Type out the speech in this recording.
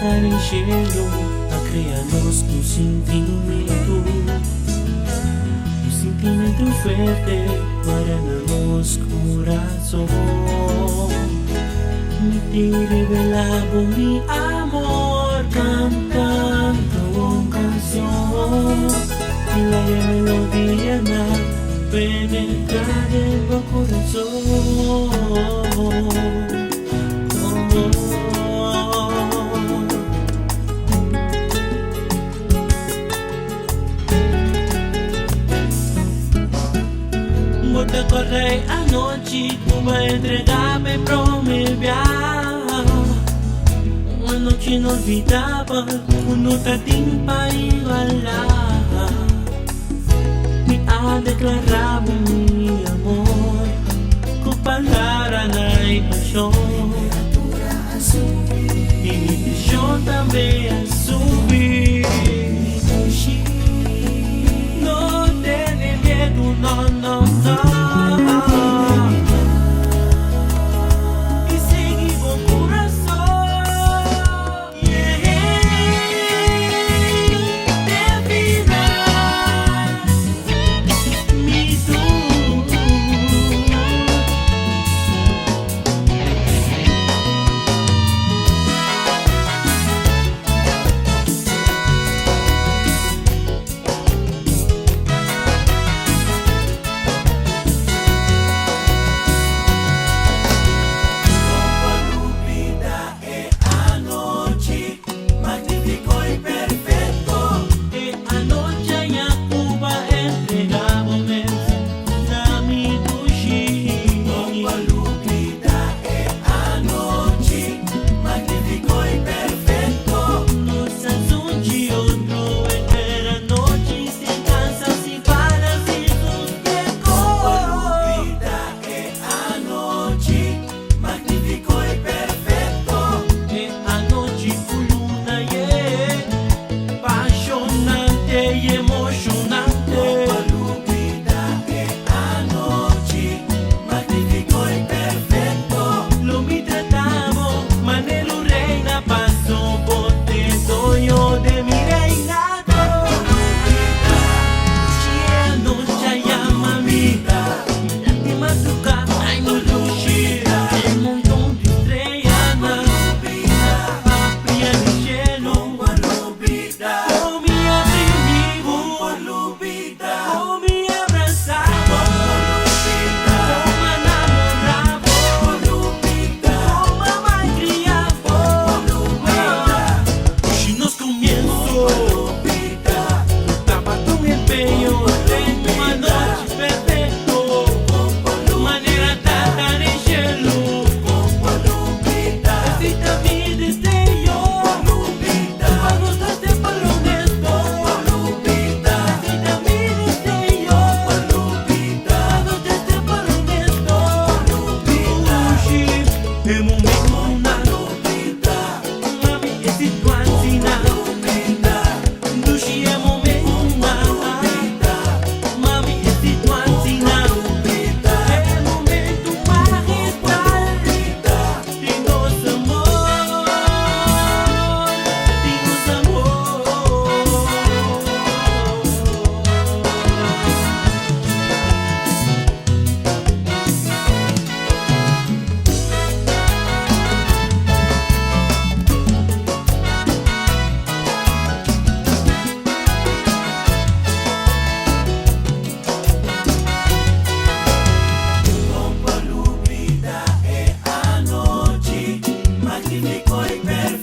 estar en cielo a crearnos un sentimiento fuerte para nuestro corazón. Me te revelamos mi amor cantando una canción y la melodía penetrar en mi corazón. Te correi a noite, tu vai entregar-me pro meu viajar. Uma noite inolvidável, nunca tenho para igualar. Me ha declarado mi amor com palavras de paixão. E me deixou também a subir. Não tem medo, não, não, não. Magnífico y perfecto.